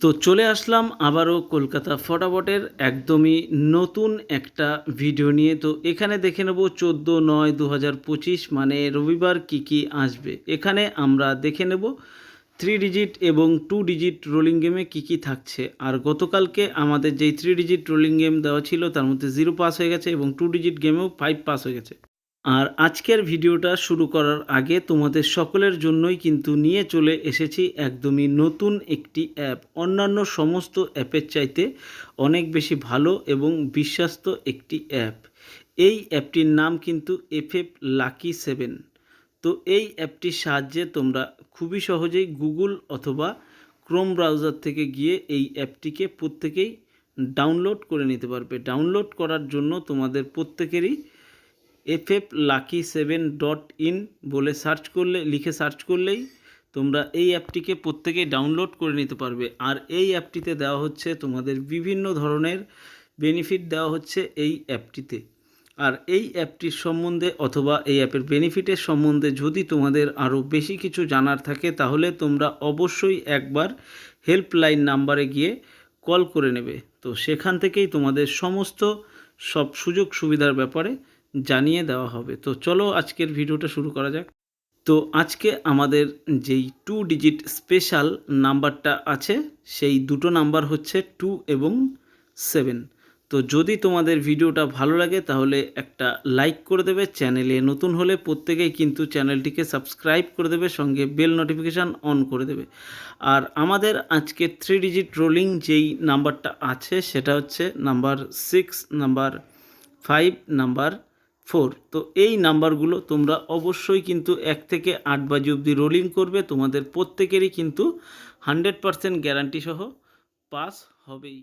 তো চলে আসলাম আবারও কলকাতা ফটাফটের একদমই নতুন একটা ভিডিও নিয়ে। তো এখানে দেখে নেব 14/9/2025 মানে রবিবার কি আসবে। এখানে আমরা দেখে নেব 3 ডিজিট এবং 2 ডিজিট রোলিং গেমে কি থাকছে। আর গতকালকে আমাদের যেই 3 ডিজিট রোলিং গেম দেওয়া ছিল তার মধ্যে 0 পাস হয়ে গেছে এবং 2 ডিজিট গেমেও 5 পাস হয়ে গেছে। আর আজকের ভিডিওটা শুরু করার আগে তোমাদের সকলের জন্যই কিন্তু নিয়ে চলে এসেছি একদমই নতুন একটি অ্যাপ। অন্যান্য সমস্ত অ্যাপের চাইতে অনেক বেশি ভালো এবং বিশ্বস্ত একটি অ্যাপ। এই অ্যাপটির নাম কিন্তু FF লাকি 7। তো এই অ্যাপটির সাহায্যে তোমরা খুবই সহজেই গুগল অথবা ক্রোম ব্রাউজার থেকে গিয়ে এই অ্যাপটিকে প্রত্যেকেই ডাউনলোড করে নিতে পারবে। ডাউনলোড করার জন্য তোমাদের প্রত্যেকেরই fflucky7.in বলে লিখে সার্চ করলেই তোমরা এই অ্যাপটিকে প্রত্যেকেই ডাউনলোড করে নিতে পারবে। আর এই অ্যাপটিতে দেওয়া হচ্ছে তোমাদের বিভিন্ন ধরনের বেনিফিট দেওয়া হচ্ছে এই অ্যাপটিতে। আর এই অ্যাপটির সম্বন্ধে অথবা এই অ্যাপের বেনিফিটের সম্বন্ধে যদি তোমাদের আরও বেশি কিছু জানার থাকে তাহলে তোমরা অবশ্যই একবার হেল্পলাইন নাম্বারে গিয়ে কল করে নেবে। তো সেখান থেকেই তোমাদের সমস্ত সব সুযোগ সুবিধার ব্যাপারে জানিয়ে দেওয়া হবে। তো চলো আজকের ভিডিওটা শুরু করা যাক। তো আজকে আমাদের যেই 2 ডিজিট স্পেশাল নাম্বারটা আছে সেই দুটো নাম্বার হচ্ছে 2 এবং 7। তো যদি তোমাদের ভিডিওটা ভালো লাগে তাহলে একটা লাইক করে দেবে। চ্যানেলে নতুন হলে প্রত্যেকেই কিন্তু চ্যানেলটিকে সাবস্ক্রাইব করে দেবে, সঙ্গে বেল নোটিফিকেশান অন করে দেবে। আর আমাদের আজকে 3 ডিজিট রোলিং যেই নাম্বারটা আছে সেটা হচ্ছে নাম্বার 6, নাম্বার 5, নাম্বার 4। তো এই নাম্বারগুলো তোমরা অবশ্যই কিন্তু 1 থেকে 8 বাজি অবধি রোলিং করবে। তোমাদের প্রত্যেকেরই কিন্তু 100% গ্যারান্টি সহ পাস হবেই।